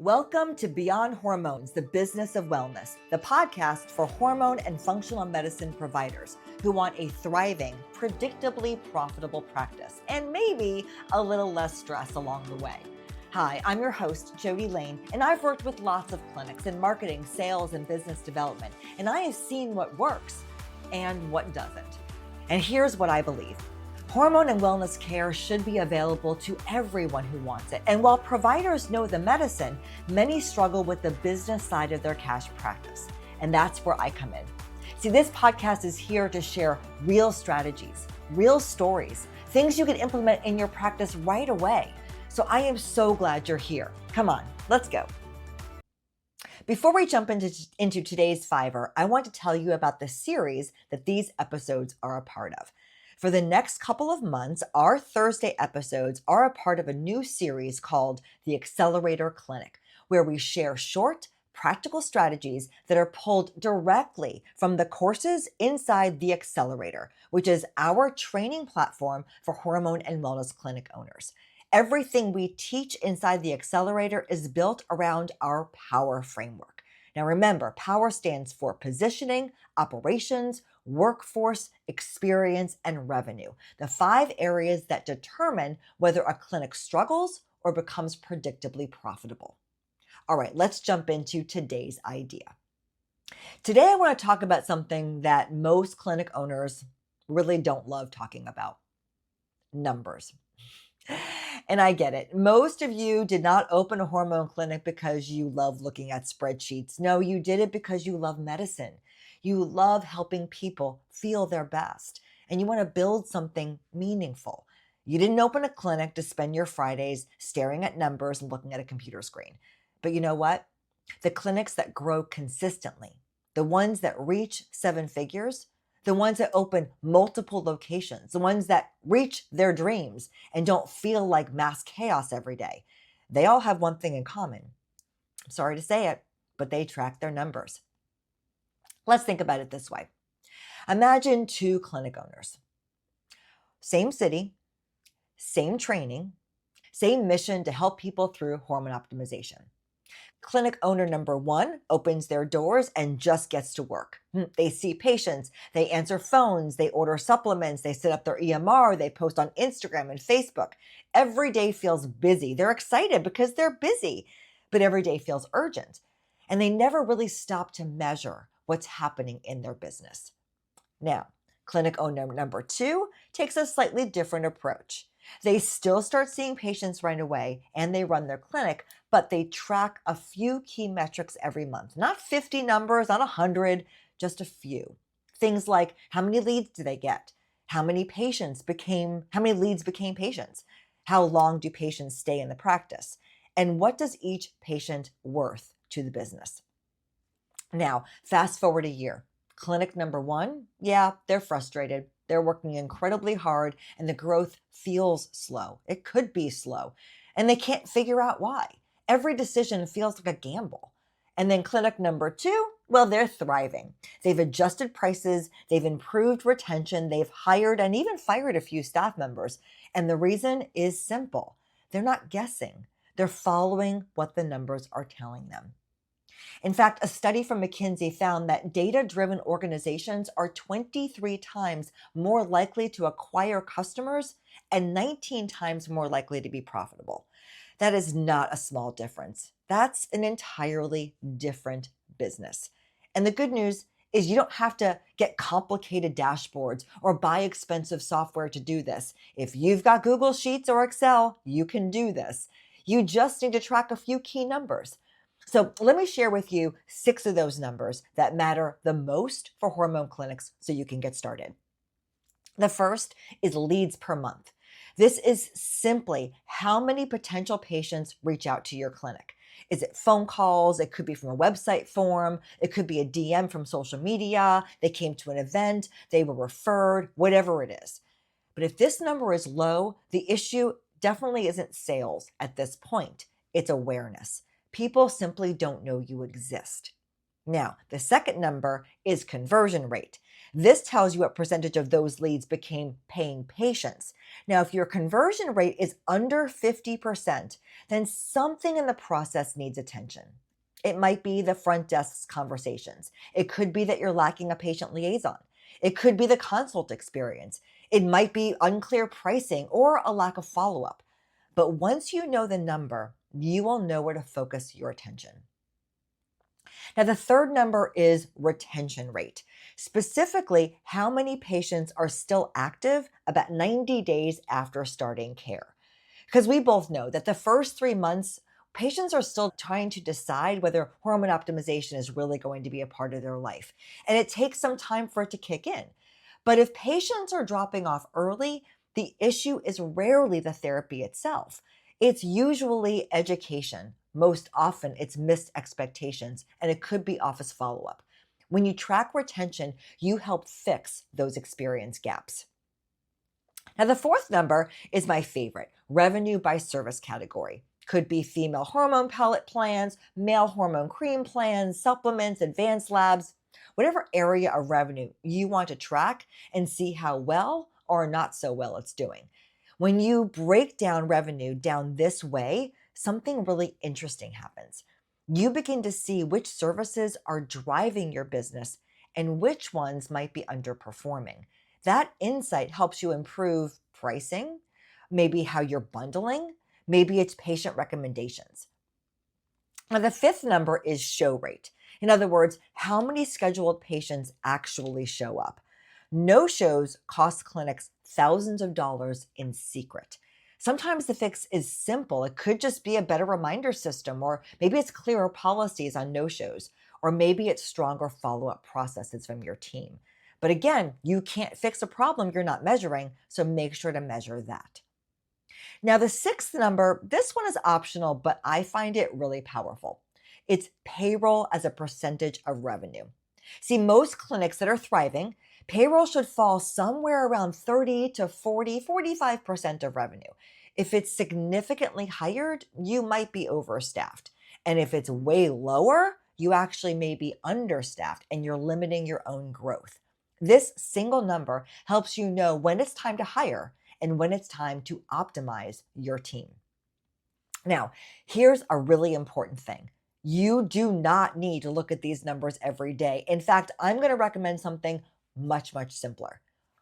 Welcome to Beyond Hormones, the Business of Wellness, the podcast for hormone and functional medicine providers who want a thriving, predictably profitable practice and maybe a little less stress along the way. Hi, I'm your host, Jody Layne, and I've worked with lots of clinics in marketing, sales, and business development, and I have seen what works and what doesn't. And here's what I believe. Hormone and wellness care should be available to everyone who wants it. And while providers know the medicine, many struggle with the business side of their cash practice. And that's where I come in. See, this podcast is here to share real strategies, real stories, things you can implement in your practice right away. So I am so glad you're here. Come on, let's go. Before we jump into today's Fiverr, I want to tell you about the series that these episodes are a part of. For the next couple of months, our Thursday episodes are a part of a new series called The Accelerator Clinic, where we share short, practical strategies that are pulled directly from the courses inside The Accelerator, which is our training platform for hormone and wellness clinic owners. Everything we teach inside The Accelerator is built around our POWER framework. Now remember, POWER stands for positioning, operations, workforce, experience, and revenue, the 5 areas that determine whether a clinic struggles or becomes predictably profitable. All right, let's jump into today's idea. Today, I want to talk about something that most clinic owners really don't love talking about: numbers. And I get it. Most of you did not open a hormone clinic because you love looking at spreadsheets. No, you did it because you love medicine. You love helping people feel their best, and you want to build something meaningful. You didn't open a clinic to spend your Fridays staring at numbers and looking at a computer screen. But you know what? The clinics that grow consistently, the ones that reach 7 figures, the ones that open multiple locations, the ones that reach their dreams and don't feel like mass chaos every day, they all have one thing in common. I'm sorry to say it, but they track their numbers. Let's think about it this way. Imagine 2 clinic owners. Same city, same training, same mission to help people through hormone optimization. Clinic owner number 1 opens their doors and just gets to work. They see patients, they answer phones, they order supplements, they set up their EMR, they post on Instagram and Facebook. Every day feels busy. They're excited because they're busy, but every day feels urgent. And they never really stop to measure what's happening in their business. Now, clinic owner number 2 takes a slightly different approach. They still start seeing patients right away and they run their clinic, but they track a few key metrics every month. Not 50 numbers, not 100, just a few. Things like how many leads do they get? How many leads became patients? How long do patients stay in the practice? And what does each patient worth to the business? Now, fast forward a year. Clinic number 1, they're frustrated. They're working incredibly hard and the growth feels slow. It could be slow. And they can't figure out why. Every decision feels like a gamble. And then clinic number 2, they're thriving. They've adjusted prices, they've improved retention, they've hired and even fired a few staff members. And the reason is simple. They're not guessing. They're following what the numbers are telling them. In fact, a study from McKinsey found that data-driven organizations are 23 times more likely to acquire customers and 19 times more likely to be profitable. That is not a small difference. That's an entirely different business. And the good news is you don't have to get complicated dashboards or buy expensive software to do this. If you've got Google Sheets or Excel, you can do this. You just need to track a few key numbers. So let me share with you 6 of those numbers that matter the most for hormone clinics so you can get started. The first is leads per month. This is simply how many potential patients reach out to your clinic. Is it phone calls? It could be from a website form. It could be a DM from social media. They came to an event. They were referred, whatever it is. But if this number is low, the issue definitely isn't sales at this point. It's awareness. People simply don't know you exist. Now, the second number is conversion rate. This tells you what percentage of those leads became paying patients. Now, if your conversion rate is under 50%, then something in the process needs attention. It might be the front desk's conversations. It could be that you're lacking a patient liaison. It could be the consult experience. It might be unclear pricing or a lack of follow-up. But once you know the number, you will know where to focus your attention. Now, the third number is retention rate, specifically how many patients are still active about 90 days after starting care. Because we both know that the first 3 months, patients are still trying to decide whether hormone optimization is really going to be a part of their life. And it takes some time for it to kick in. But if patients are dropping off early, the issue is rarely the therapy itself. It's usually education. Most often, it's missed expectations, and it could be office follow up. When you track retention, you help fix those experience gaps. Now, the fourth number is my favorite, revenue by service category. Could be female hormone pellet plans, male hormone cream plans, supplements, advanced labs, whatever area of revenue you want to track and see how well or not so well it's doing. When you break down revenue down this way, something really interesting happens. You begin to see which services are driving your business and which ones might be underperforming. That insight helps you improve pricing, maybe how you're bundling, maybe it's patient recommendations. Now, the fifth number is show rate. In other words, how many scheduled patients actually show up. No shows cost clinics thousands of dollars in secret. Sometimes the fix is simple. It could just be a better reminder system, or maybe it's clearer policies on no-shows, or maybe it's stronger follow-up processes from your team. But again, you can't fix a problem you're not measuring, so make sure to measure that. Now, the sixth number, this one is optional, but I find it really powerful. It's payroll as a percentage of revenue. See, most clinics that are thriving, payroll should fall somewhere around 30 to 40, 45% of revenue. If it's significantly higher, you might be overstaffed. And if it's way lower, you actually may be understaffed and you're limiting your own growth. This single number helps you know when it's time to hire and when it's time to optimize your team. Now, here's a really important thing. You do not need to look at these numbers every day. In fact, I'm going to recommend something much, much simpler.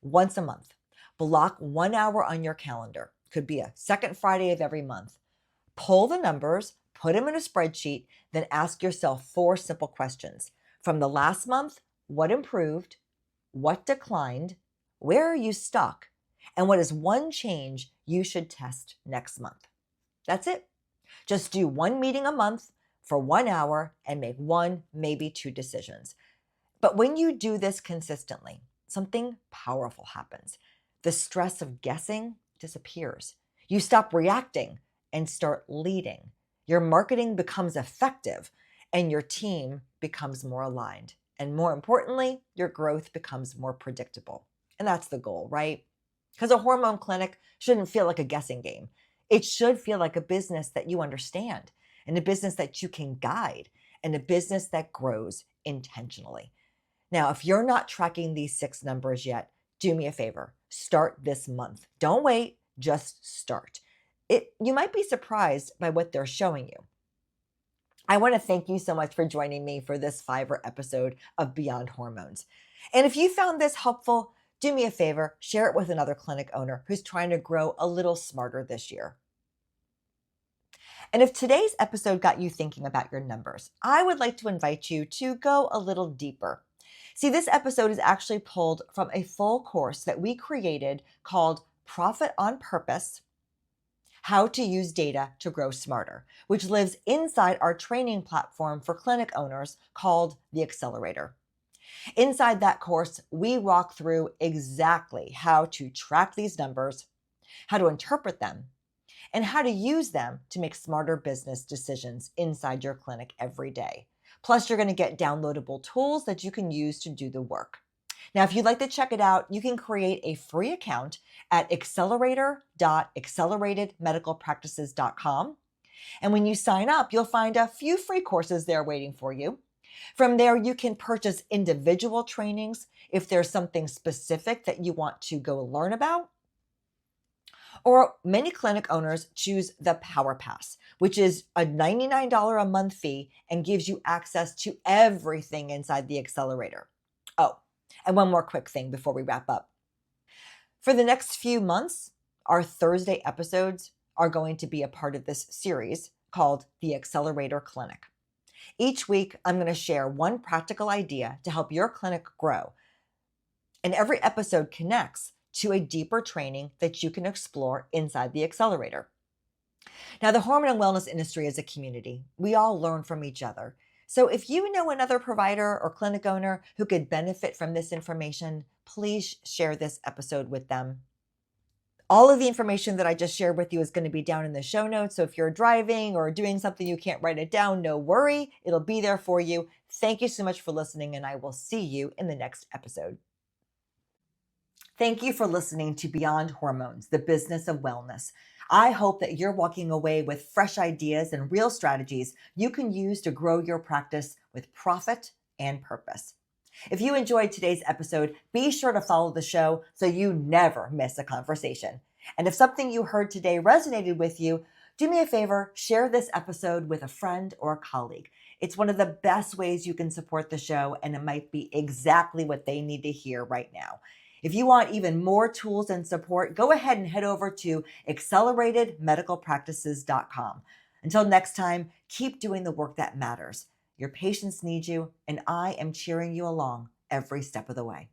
Once a month, block 1 hour on your calendar. Could be a second Friday of every month. Pull the numbers, put them in a spreadsheet, then ask yourself 4 simple questions. From the last month, what improved? What declined? Where are you stuck? And what is one change you should test next month? That's it. Just do 1 meeting a month for 1 hour and make 1, maybe 2 decisions. But when you do this consistently, something powerful happens. The stress of guessing disappears. You stop reacting and start leading. Your marketing becomes effective and your team becomes more aligned. And more importantly, your growth becomes more predictable. And that's the goal, right? Because a hormone clinic shouldn't feel like a guessing game. It should feel like a business that you understand, and a business that you can guide, and a business that grows intentionally. Now, if you're not tracking these 6 numbers yet, do me a favor. Start this month. Don't wait, just start. You might be surprised by what they're showing you. I want to thank you so much for joining me for this Fiverr episode of Beyond Hormones. And if you found this helpful, do me a favor, share it with another clinic owner who's trying to grow a little smarter this year. And if today's episode got you thinking about your numbers, I would like to invite you to go a little deeper. See, this episode is actually pulled from a full course that we created called Profit on Purpose: How to Use Data to Grow Smarter, which lives inside our training platform for clinic owners called The Accelerator. Inside that course, we walk through exactly how to track these numbers, how to interpret them, and how to use them to make smarter business decisions inside your clinic every day. Plus, you're going to get downloadable tools that you can use to do the work. Now, if you'd like to check it out, you can create a free account at accelerator.acceleratedmedicalpractices.com. And when you sign up, you'll find a few free courses there waiting for you. From there, you can purchase individual trainings if there's something specific that you want to go learn about. Or many clinic owners choose the Power Pass, which is a $99 a month fee and gives you access to everything inside the accelerator. Oh, and one more quick thing before we wrap up. For the next few months, our Thursday episodes are going to be a part of this series called the Accelerator Clinic. Each week, I'm going to share one practical idea to help your clinic grow. And every episode connects to a deeper training that you can explore inside the accelerator. Now, the hormone and wellness industry is a community. We all learn from each other. So if you know another provider or clinic owner who could benefit from this information, please share this episode with them. All of the information that I just shared with you is going to be down in the show notes. So if you're driving or doing something you can't write it down, no worry. It'll be there for you. Thank you so much for listening, and I will see you in the next episode. Thank you for listening to Beyond Hormones, the business of wellness. I hope that you're walking away with fresh ideas and real strategies you can use to grow your practice with profit and purpose. If you enjoyed today's episode, be sure to follow the show so you never miss a conversation. And if something you heard today resonated with you, do me a favor, share this episode with a friend or a colleague. It's one of the best ways you can support the show, and it might be exactly what they need to hear right now. If you want even more tools and support, go ahead and head over to acceleratedmedicalpractices.com. Until next time, keep doing the work that matters. Your patients need you, and I am cheering you along every step of the way.